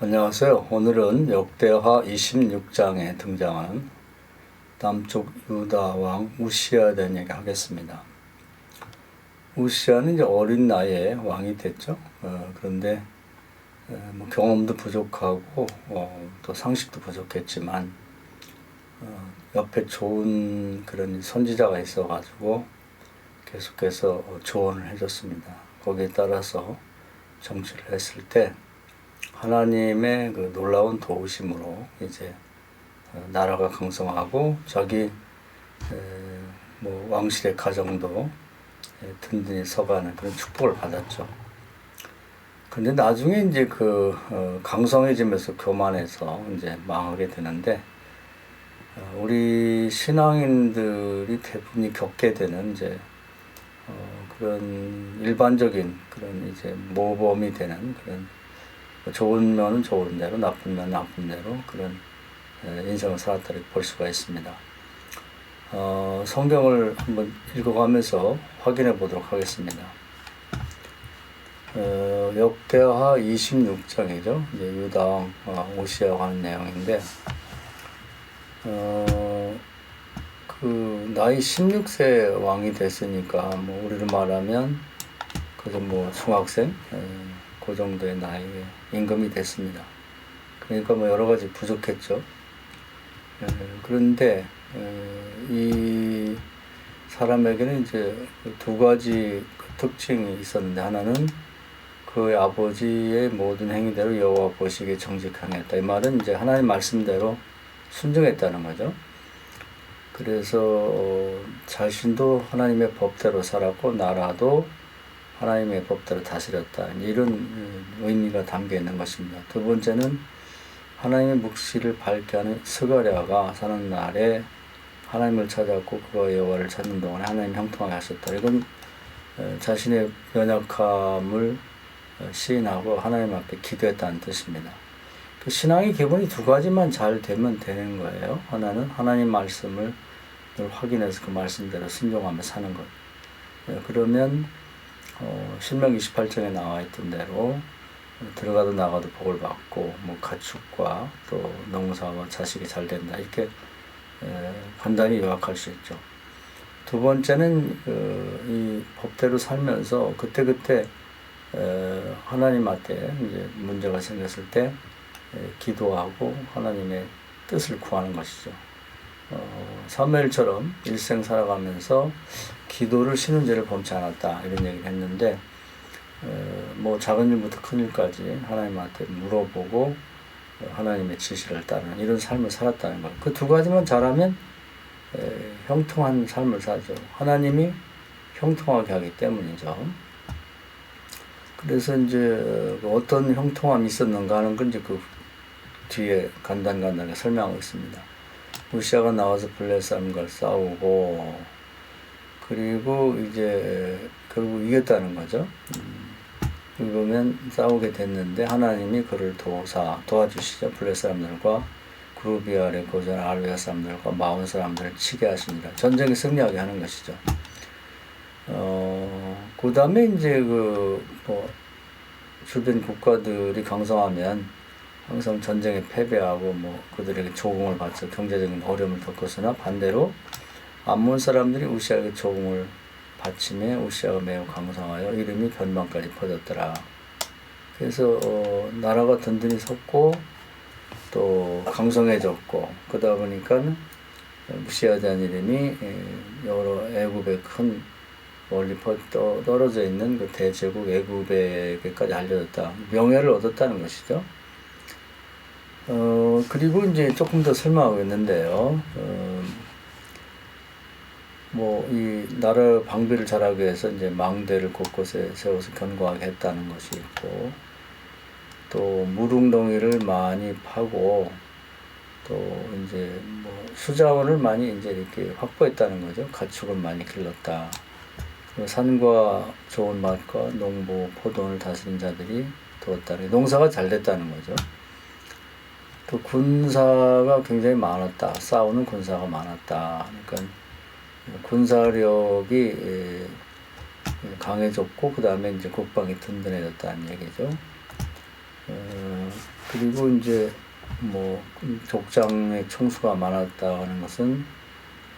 안녕하세요. 오늘은 역대하 26장에 등장하는 남쪽 유다 왕 우시야에 대한 얘기 하겠습니다. 우시야는 이제 어린 나이에 왕이 됐죠. 그런데 뭐 경험도 부족하고 또 상식도 부족했지만 옆에 좋은 그런 선지자가 있어가지고 계속해서 조언을 해줬습니다. 거기에 따라서 정치를 했을 때 하나님의 그 놀라운 도우심으로 이제 나라가 강성하고 자기 뭐 왕실의 가정도 든든히 서가는 그런 축복을 받았죠. 근데 나중에 이제 강성해지면서 교만해서 이제 망하게 되는데 우리 신앙인들이 대부분이 겪게 되는 이제 그런 일반적인 그런 이제 모범이 되는 그런 좋은 면은 좋은 대로, 나쁜 면은 나쁜 대로 그런 인생을 살았다고 볼 수가 있습니다. 성경을 한번 읽어가면서 확인해 보도록 하겠습니다. 역대하 26장이죠. 이제 유다 왕 오시야가 하는 내용인데, 그 나이 16세 왕이 됐으니까 뭐 우리로 말하면 그래서 뭐 중학생 그 정도의 나이에 임금이 됐습니다. 그러니까 뭐 여러 가지 부족했죠. 그런데 이 사람에게는 이제 두 가지 특징이 있었는데, 하나는 그의 아버지의 모든 행위대로 여호와 보시기에 정직하였다. 이 말은 이제 하나님 말씀대로 순종했다는 거죠. 그래서 자신도 하나님의 법대로 살았고 나라도 하나님의 법대로 다스렸다. 이런 의미가 담겨 있는 것입니다. 두 번째는 하나님의 묵시를 밝게 하는 스가랴가 사는 날에 하나님을 찾았고 그가 여호와를 찾는 동안에 하나님 형통하게 하셨다. 이건 자신의 연약함을 시인하고 하나님 앞에 기도했다는 뜻입니다. 그 신앙의 기본이 두 가지만 잘 되면 되는 거예요. 하나는 하나님 말씀을 늘 확인해서 그 말씀대로 순종하며 사는 것. 그러면 신명 28장에 나와 있던 대로 들어가도 나가도 복을 받고 뭐 가축과 또 농사와 자식이 잘 된다, 이렇게 간단히 요약할 수 있죠. 두 번째는 이 법대로 살면서 그때그때 하나님 앞에 이제 문제가 생겼을 때 기도하고 하나님의 뜻을 구하는 것이죠. 사무엘처럼 일생 살아가면서 기도를 쉬는 죄를 범치 않았다, 이런 얘기를 했는데 뭐 작은 일부터 큰 일까지 하나님한테 물어보고 하나님의 지시를 따르는 이런 삶을 살았다는 거예요. 그 두 가지만 잘하면 형통한 삶을 살죠. 하나님이 형통하게 하기 때문이죠. 그래서 이제 어떤 형통함이 있었는가 하는 건 이제 그 뒤에 간단하게 설명하고 있습니다. 우시야가 나와서 블레셋 사람과 싸우고, 그리고 이제 결국 이겼다는 거죠. 그러면 싸우게 됐는데 하나님이 그를 도와주시죠. 블레셋 사람들과 그루비알의 고전 아르비아 사람들과 마온 사람들을 치게 하십니다. 전쟁에 승리하게 하는 것이죠. 그 다음에 이제 주변 국가들이 강성하면 항상 전쟁에 패배하고 뭐 그들에게 조공을 받쳐 경제적인 어려움을 겪었으나, 반대로 암몬 사람들이 우시야에게 조공을 바침에 우시야가 매우 강성하여 이름이 변방까지 퍼졌더라. 그래서 나라가 든든히 섰고 또 강성해졌고, 그러다 보니까 우시야에 대한 이름이 여러 애굽의 큰 멀리 떨어져 있는 그 대제국 애굽에게까지 알려졌다. 명예를 얻었다는 것이죠. 그리고 이제 조금 더 설명하고 있는데요. 뭐 이 나라 방비를 잘하기 위해서 이제 망대를 곳곳에 세워서 견고하게 했다는 것이 있고, 또 무릉덩이를 많이 파고, 또 이제 뭐 수자원을 많이 이제 이렇게 확보했다는 거죠. 가축을 많이 길렀다. 산과 좋은 맛과 농부, 포도원을 다스린 자들이 두었다는, 농사가 잘 됐다는 거죠. 또 군사가 굉장히 많았다. 싸우는 군사가 많았다. 그러니까 군사력이 강해졌고, 그 다음에 이제 국방이 든든해졌다는 얘기죠. 그리고 이제 뭐 족장의 총수가 많았다는 것은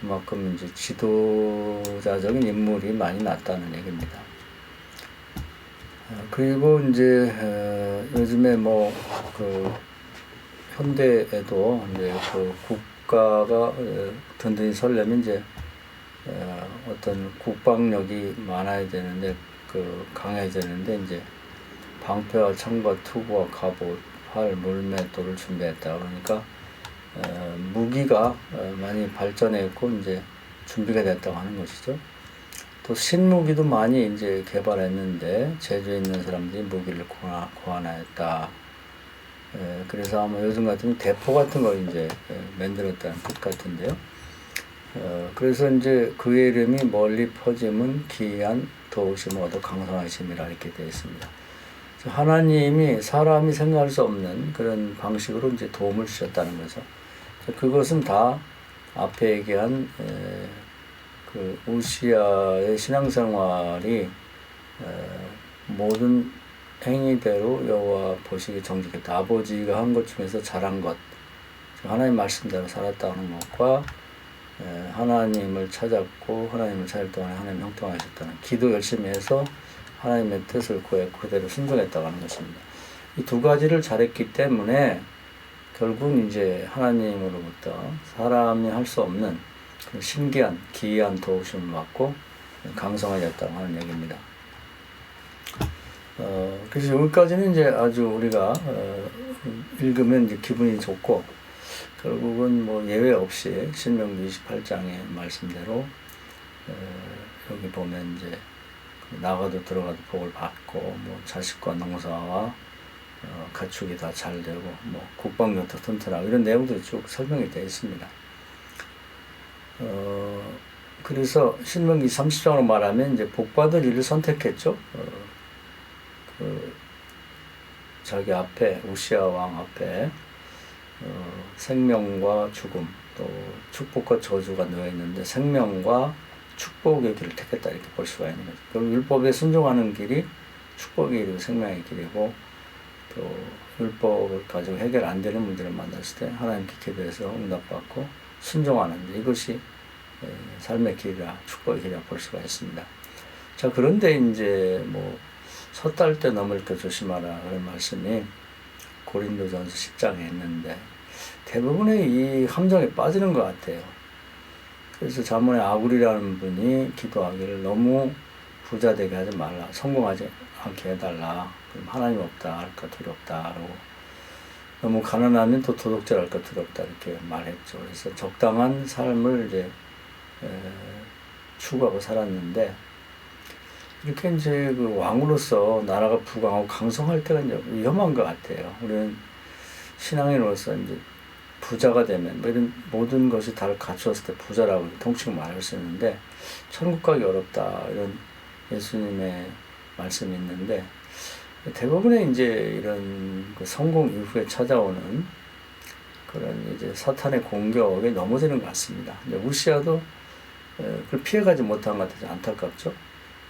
그만큼 이제 지도자적인 인물이 많이 났다는 얘기입니다. 그리고 이제 요즘에 뭐 그 현대에도 이제 그 국가가 든든히 서려면 이제 어떤 국방력이 많아야 되는데 강해야 되는데 이제 방패와 창과 투구와 갑옷, 활, 물맷돌을 준비했다. 그러니까 무기가 많이 발전했고 이제 준비가 됐다고 하는 것이죠. 또 신무기도 많이 이제 개발했는데 제주에 있는 사람들이 무기를 고안했다. 그래서 아마 요즘 같으면 대포 같은 걸 이제 만들었다는 뜻 같은데요. 그래서 이제 그의 이름이 멀리 퍼짐은 기이한 도우심 얻어 강성하심이라 이렇게 되어 있습니다. 하나님이 사람이 생각할 수 없는 그런 방식으로 이제 도움을 주셨다는 거죠. 그것은 다 앞에 얘기한 그 우시야의 신앙생활이 모든 행위대로 여호와 보시기 정직했다. 아버지가 한 것 중에서 잘한 것, 하나님 말씀대로 살았다는 것과 하나님을 찾았고 하나님을 찾을 동안에 하나님 형통하셨다는, 기도 열심히 해서 하나님의 뜻을 구했고 그대로 순종했다고 하는 것입니다. 이 두 가지를 잘했기 때문에 결국 이제 하나님으로부터 사람이 할 수 없는 신기한 기이한 도우심을 받고 강성해졌다고 하는 얘기입니다. 그래서 여기까지는 이제 아주 우리가 읽으면 이제 기분이 좋고, 결국은 뭐 예외 없이 신명기 28장의 말씀대로 여기 보면 이제 나가도 들어가도 복을 받고 뭐 자식과 농사와 가축이 다 잘 되고 뭐 국방력도 튼튼하고 이런 내용들이 쭉 설명이 되어 있습니다. 그래서 신명기 30장으로 말하면 이제 복받을 일을 선택했죠. 자기 앞에 우시야 왕 앞에 생명과 죽음 또 축복과 저주가 놓여 있는데 생명과 축복의 길을 택했다 이렇게 볼 수가 있는 거죠. 그럼 율법에 순종하는 길이 축복의 길이고 생명의 길이고, 또 율법을 가지고 해결 안 되는 문제를 만났을 때 하나님께 기도해서 응답받고 순종하는 이것이 삶의 길이라 축복의 길이라 볼 수가 있습니다. 자, 그런데 이제 뭐 섣달 때 넘을 때 조심하라 그런 말씀이 고린도전서 10장에 있는데 대부분의 이 함정에 빠지는 것 같아요. 그래서 자문에 아굴이라는 분이 기도하기를 너무 부자 되게 하지 말라, 성공하지 않게 해달라, 그럼 하나님 없다 할까 두렵다라고, 너무 가난하면 또 도둑질 할까 두렵다 이렇게 말했죠. 그래서 적당한 삶을 이제 추구하고 살았는데, 이렇게 이제 그 왕으로서 나라가 부강하고 강성할 때가 이제 위험한 것 같아요. 우리는 신앙인으로서 이제 부자가 되면 뭐 이런 모든 것이 다 갖추었을 때 부자라고 통칭 말할 수 있는데, 천국 가기 어렵다 이런 예수님의 말씀이 있는데, 대부분의 이제 이런 그 성공 이후에 찾아오는 그런 이제 사탄의 공격에 넘어지는 것 같습니다. 이제 우시야도 그걸 피해가지 못한 것 같아서 안타깝죠.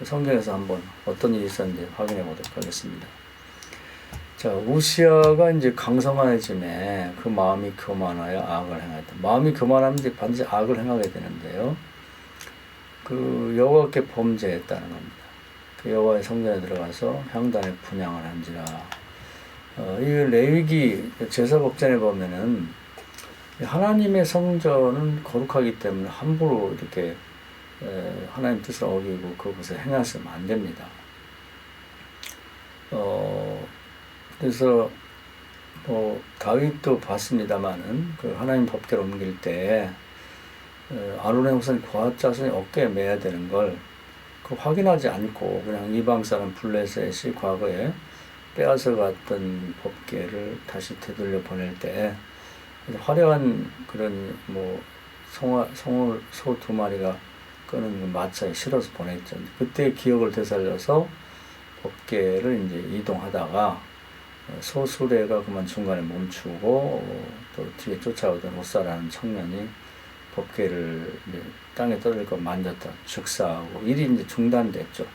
성경에서 한번 어떤 일이 있었는지 확인해 보도록 하겠습니다. 자, 우시야가 이제 강성해짐에 그 마음이 교만하여 악을 행하였다. 마음이 교만하면 이제 반드시 악을 행하게 되는데요. 그 여호와께 범죄했다는 겁니다. 그 여호와의 성전에 들어가서 향단에 분향을 한지라. 이 레위기 제사법전에 보면은 하나님의 성전은 거룩하기 때문에 함부로 이렇게 하나님 뜻을 어기고 그것을 행하시면 안 됩니다. 그래서 뭐 다윗도 봤습니다만은 그 하나님 법궤를 옮길 때 아론의 후손 고핫 자손이 어깨에 매야 되는 걸 그 확인하지 않고 그냥 이방 사람 블레셋이 과거에 빼앗아 갔던 법궤를 다시 되돌려 보낼 때 화려한 그런 뭐 소 두 마리가 끄는 그 마차에 실어서 보냈죠. 그때 기억을 되살려서 법궤를 이제 이동하다가 소 수레가 그만 중간에 멈추고 또 뒤에 쫓아오던 옷사라는 청년이 법궤를 땅에 떨어질 거 만졌다 즉사하고 일이 이제 중단됐죠.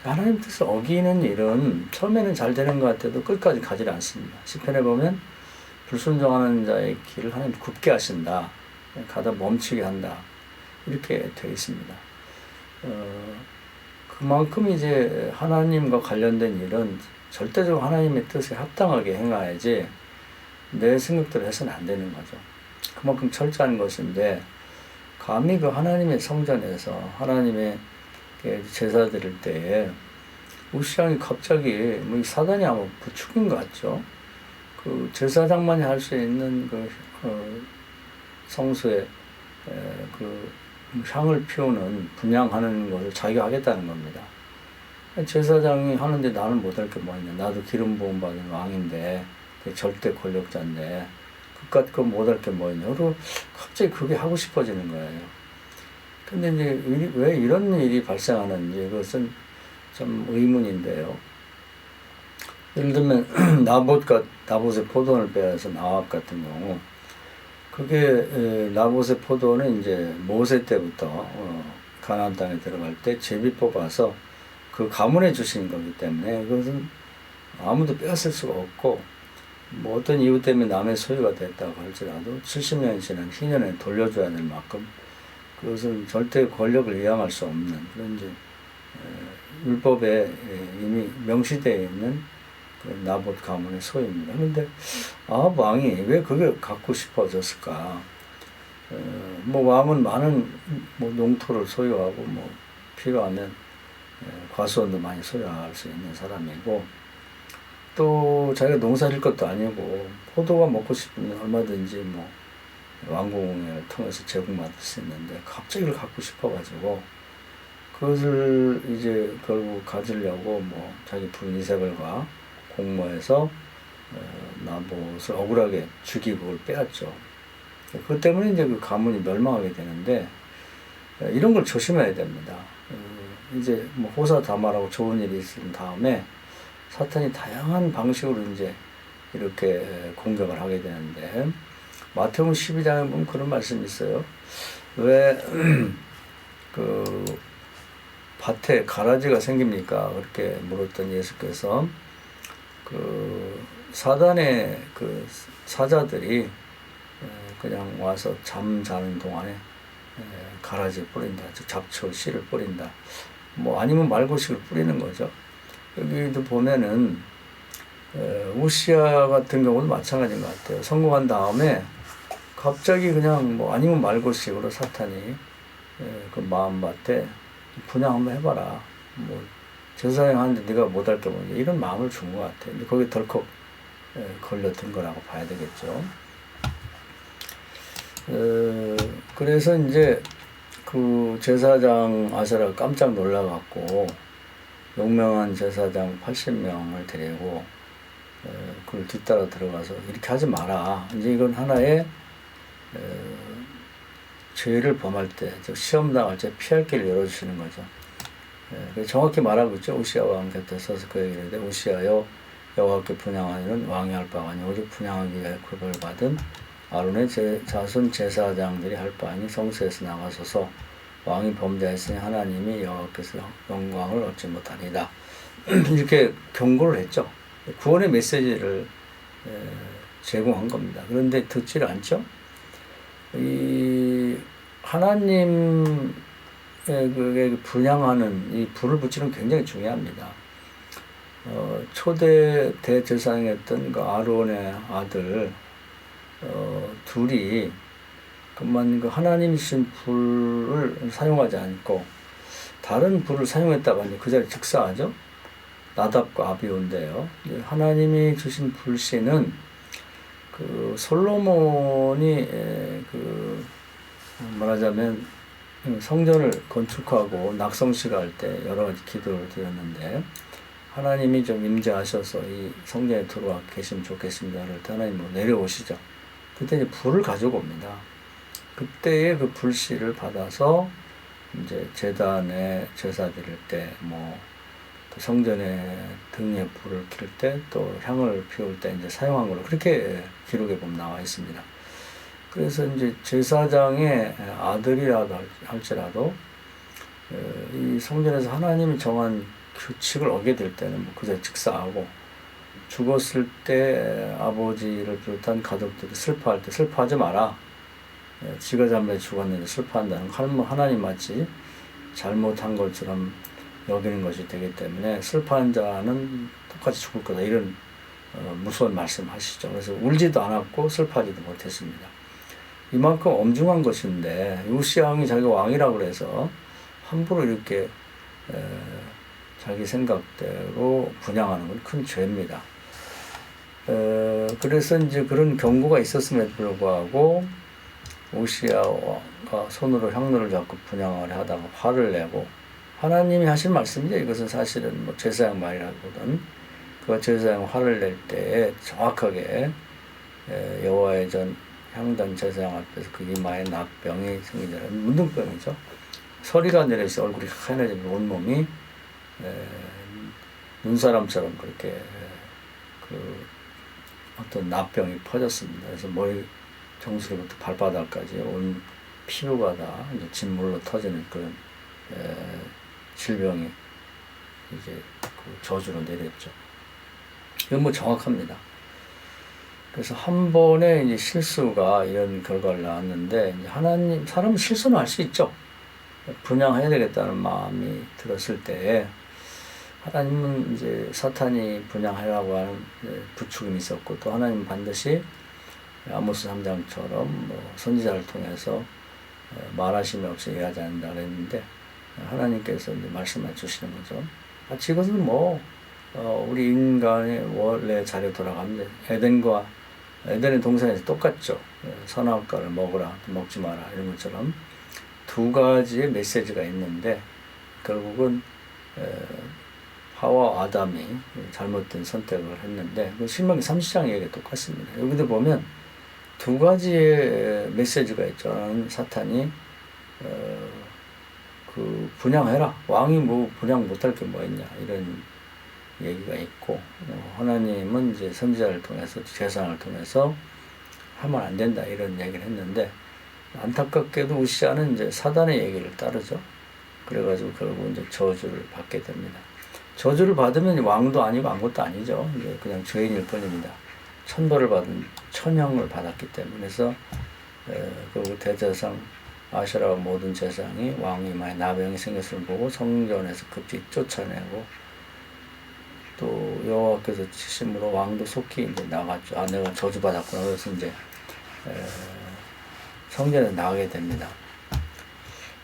하나님 뜻을 어기는 일은 처음에는 잘 되는 것 같아도 끝까지 가지 않습니다. 시편에 보면 불순종하는 자의 길을 하나님 굽게 하신다. 가다 멈추게 한다. 이렇게 되어 있습니다. 그만큼 이제 하나님과 관련된 일은 절대적으로 하나님의 뜻에 합당하게 행해야지 내 생각대로 해서는 안 되는 거죠. 그만큼 철저한 것인데, 감히 그 하나님의 성전에서 하나님의 제사 드릴 때에 우시왕이 갑자기 뭐 사단이 아마 부추긴 것 같죠. 그 제사장만이 할 수 있는 그 성소에 그 향을 피우는 분향하는 것을 자기가 하겠다는 겁니다. 제사장이 하는데 나는 못할 게 뭐 있냐. 나도 기름 부음 받은 왕인데 절대 권력자인데 그깟 거 못할 게 뭐 있냐. 그리고 갑자기 그게 하고 싶어지는 거예요. 근데 이제 왜 이런 일이 발생하는지 그것은 좀 의문인데요. 예를 들면 나봇의 포도원을 빼앗은 아합 같은 경우, 그게 나봇의 포도원은 이제 모세 때부터 가나안 땅에 들어갈 때 제비 뽑아서 그 가문에 주신 거기 때문에 그것은 아무도 빼앗을 수가 없고, 뭐 어떤 이유 때문에 남의 소유가 됐다고 할지라도 70년이 지난 희년에 돌려줘야 될 만큼 그것은 절대 권력을 이양할 수 없는 그런 이제 율법에 이미 명시되어 있는 그 나봇 가문의 소유입니다. 그런데 아합 왕이 왜 그게 갖고 싶어졌을까? 뭐 왕은 많은 뭐 농토를 소유하고 뭐 필요하면 과수원도 많이 소유할 수 있는 사람이고, 또 자기가 농사질 것도 아니고 포도가 먹고 싶으면 얼마든지 뭐 왕궁을 통해서 제공받을 수 있는데 갑자기 이걸 갖고 싶어가지고 그것을 이제 결국 가지려고 뭐 자기 부인 이세벨과 공모해서 나봇을 억울하게 죽이고 그걸 빼앗죠. 그것 때문에 이제 그 가문이 멸망하게 되는데, 이런 걸 조심해야 됩니다. 이제 뭐 호사다마라고 좋은 일이 있은 다음에 사탄이 다양한 방식으로 이제 이렇게 공격을 하게 되는데, 마태복음 12장에 보면 그런 말씀이 있어요. 왜 그 밭에 가라지가 생깁니까? 그렇게 물었던 예수께서 그 사단의 그 사자들이 그냥 와서 잠자는 동안에 가라지 뿌린다, 잡초 씨를 뿌린다, 뭐 아니면 말고식을 뿌리는 거죠. 여기도 보면은 우시야 같은 경우도 마찬가지인 것 같아요. 성공한 다음에 갑자기 그냥 뭐 아니면 말고식으로 사탄이 그 마음밭에 분양 한번 해봐라. 뭐 제사장 하는데 네가 못할 게 뭐냐, 이런 마음을 준 것 같아요. 근데 거기에 덜컥 걸려든 거라고 봐야 되겠죠. 그래서 이제 그 제사장 아세라가 깜짝 놀라갖고 용맹한 제사장 80명을 데리고 그걸 뒤따라 들어가서 이렇게 하지 마라. 이제 이건 하나의 죄를 범할 때, 즉 시험 당할 때 피할 길을 열어주시는 거죠. 정확히 말하고 있죠. 우시야 왕 곁에 서서 그 얘기를 했는데, 우시야여 여호와께 분향하는 왕이 할 바가 아니 오직 분향하기 위해 급을 받은 아론의 자손 제사장들이 할 바 아니 성소에서 나가소서. 왕이 범죄했으니 하나님이 여호와께서 영광을 얻지 못하리다. 이렇게 경고를 했죠. 구원의 메시지를 제공한 겁니다. 그런데 듣지를 않죠. 이 하나님의 그게 분향하는 이 불을 붙이는 굉장히 중요합니다. 초대 대제사장이었던 그 아론의 아들 둘이 그만 그 하나님이 주신 불을 사용하지 않고 다른 불을 사용했다가 이제 그 자리에 즉사하죠. 나답과 아비온데요. 하나님이 주신 불씨는 그 솔로몬이 그 말하자면 성전을 건축하고 낙성식을 할 때 여러 가지 기도를 드렸는데, 하나님이 좀 임재하셔서 이 성전에 들어와 계시면 좋겠습니다. 그럴 때 하나님 뭐 내려오시죠. 그때 이제 불을 가지고 옵니다. 그때의 그 불씨를 받아서 이제 제단에 제사 드릴 때, 뭐 성전에 등에 불을 켤 때, 또 향을 피울 때 이제 사용한 걸로 그렇게 기록에 보면 나와 있습니다. 그래서 이제 제사장의 아들이라도 할지라도 이 성전에서 하나님이 정한 규칙을 어게 될 때는 뭐 그저 즉사하고, 죽었을 때 아버지를 비롯한 가족들이 슬퍼할 때 슬퍼하지 마라. 지가 잘못해 죽었는데 슬퍼한다는 건 하나님 마치 잘못한 것처럼 여기는 것이 되기 때문에 슬퍼한 자는 똑같이 죽을 거다, 이런 무서운 말씀하시죠. 그래서 울지도 않았고 슬퍼하지도 못했습니다. 이만큼 엄중한 것인데 요시야 왕이 자기가 왕이라고 그래서 함부로 이렇게 자기 생각대로 분양하는 건 큰 죄입니다. 그래서 이제 그런 경고가 있었음에도 불구하고 오시야가 손으로 향로를 잡고 분양을 하다가 화를 내고, 하나님이 하신 말씀이죠. 이것은 사실은 뭐 제사장 말이라거든. 그 제사장 화를 낼 때 정확하게 여호와의 전 향단 제사장 앞에서 그 이마에 납병이 생기잖아요. 문둥병이죠. 서리가 내려서 얼굴이 하얘지고 온몸이 눈사람처럼 그렇게 그 어떤 납병이 퍼졌습니다. 그래서 머리 정수리부터 발바닥까지 온 피부가 다 이제 진물로 터지는 그런 질병이 이제 그 저주로 내렸죠. 이건 뭐 정확합니다. 그래서 한 번에 이제 실수가 이런 결과를 낳았는데, 이제 하나님, 사람은 실수는 할 수 있죠. 분양해야 되겠다는 마음이 들었을 때 하나님은 이제 사탄이 분양하라고 하는 부추김이 있었고, 또 하나님은 반드시 아모스 3장처럼 뭐 선지자를 통해서 말하심이 없이 얘기하지 않는다 그랬는데, 하나님께서 이제 말씀해 주시는 거죠. 이것은 뭐 우리 인간의 원래 자리에 돌아가면 에덴의 동산에서 똑같죠. 선악과를 먹으라, 먹지 마라, 이런 것처럼 두 가지의 메시지가 있는데, 결국은 하와 아담이 잘못된 선택을 했는데, 그 신명기 30장 얘기가 똑같습니다. 여기도 보면 두 가지의 메시지가 있죠. 사탄이 그 분양해라, 왕이 뭐 분양 못할 게 뭐 있냐, 이런 얘기가 있고, 하나님은 이제 선지자를 통해서, 제사장을 통해서 하면 안 된다, 이런 얘기를 했는데, 안타깝게도 우시아는 이제 사단의 얘기를 따르죠. 그래가지고 결국 이제 저주를 받게 됩니다. 저주를 받으면 왕도 아니고 아무것도 아니죠. 이제 그냥 죄인일 뿐입니다. 천벌을 받은 천형을 받았기 때문에. 그래서 그 대제사장 아세라와 모든 제사장이 왕 이마에 나병이 생겼음을 보고 성전에서 급히 쫓아내고, 또 여호와께서 치심으로 왕도 속히 이제 나갔죠. 내가 저주받았구나. 그래서 이제 성전에 나가게 됩니다.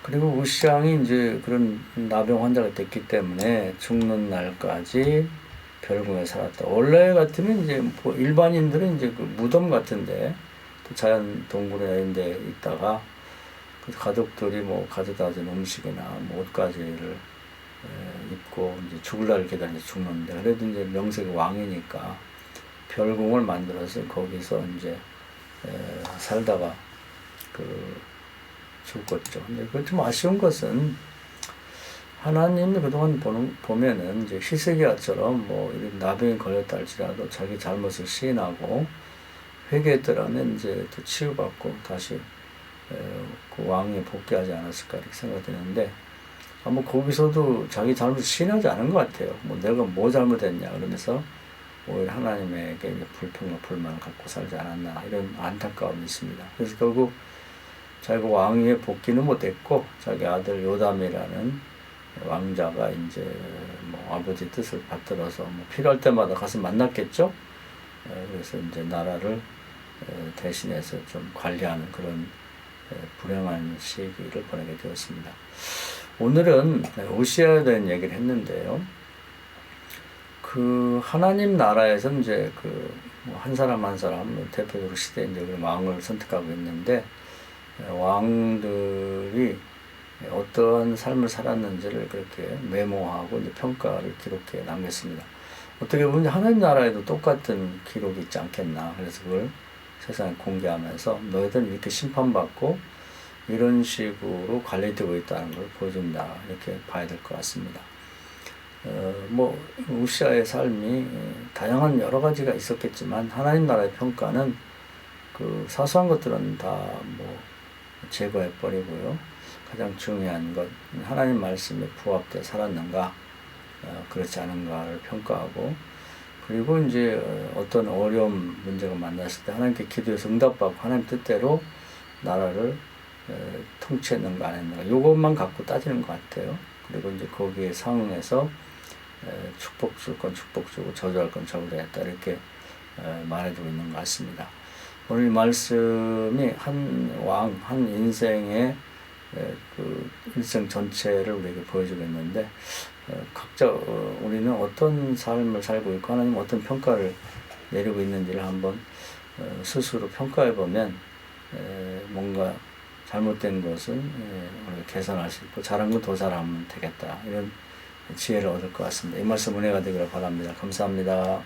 그리고 우시왕이 이제 그런 나병 환자가 됐기 때문에 죽는 날까지 별궁에 살았다. 원래 같으면 이제 뭐 일반인들은 이제 그 무덤 같은데, 또 자연 동굴이나 이런 데 있다가 그 가족들이 뭐 가져다 준 음식이나 뭐 옷가지를 입고 이제 죽을 날을 기다려 죽는데, 그래도 이제 명색이 왕이니까 별궁을 만들어서 거기서 이제 살다가 죽었죠. 근데 그 좀 아쉬운 것은, 하나님이 그동안 보면은 이제 히스기야처럼 뭐 이런 나병이 걸렸다 할지라도 자기 잘못을 시인하고 회개했더라면 이제 또 치유받고 다시 그 왕에 복귀하지 않았을까, 이렇게 생각되는데, 뭐 거기서도 자기 잘못을 시인하지 않은 것 같아요. 뭐 내가 뭐 잘못했냐 그러면서 오히려 하나님에게 이제 불평과 불만을 갖고 살지 않았나, 이런 안타까움이 있습니다. 그래서 결국 자기가 왕위에 복귀는 못했고, 자기 아들 요담이라는 왕자가 이제 뭐 아버지 뜻을 받들어서 뭐 필요할 때마다 가서 만났겠죠. 그래서 이제 나라를 대신해서 좀 관리하는 그런 불행한 시기를 보내게 되었습니다. 오늘은 오시아에 대한 얘기를 했는데요. 그 하나님 나라에서 이제 그 한 사람 한 사람 대표적으로 시대 이제 왕을 선택하고 있는데, 왕들이 어떠한 삶을 살았는지를 그렇게 메모하고 이제 평가를 기록해 남겼습니다. 어떻게 보면 하나님 나라에도 똑같은 기록이 있지 않겠나. 그래서 그걸 세상에 공개하면서 너희들은 이렇게 심판받고 이런 식으로 관리되고 있다는 걸 보여준다, 이렇게 봐야 될 것 같습니다. 뭐 우시아의 삶이 다양한 여러 가지가 있었겠지만, 하나님 나라의 평가는 그 사소한 것들은 다 뭐 제거해 버리고요. 가장 중요한 것, 하나님 말씀에 부합되어 살았는가, 그렇지 않은가를 평가하고, 그리고 이제 어떤 어려움 문제가 만났을 때 하나님께 기도해서 응답받고 하나님 뜻대로 나라를 통치했는가 안 했는가, 이것만 갖고 따지는 것 같아요. 그리고 이제 거기에 상응해서 축복 줄 건 축복 주고 저주할 건 저주했다, 이렇게 말해주고 있는 것 같습니다. 오늘 말씀이 한 왕, 한 인생의 그 일생 전체를 우리에게 보여주고 있는데, 각자 우리는 어떤 삶을 살고 있고 하나님 어떤 평가를 내리고 있는지를 한번 스스로 평가해 보면 뭔가 잘못된 것은 우리가 개선할 수 있고 잘한 건 더 잘하면 되겠다, 이런 지혜를 얻을 것 같습니다. 이 말씀 은혜가 되기를 바랍니다. 감사합니다.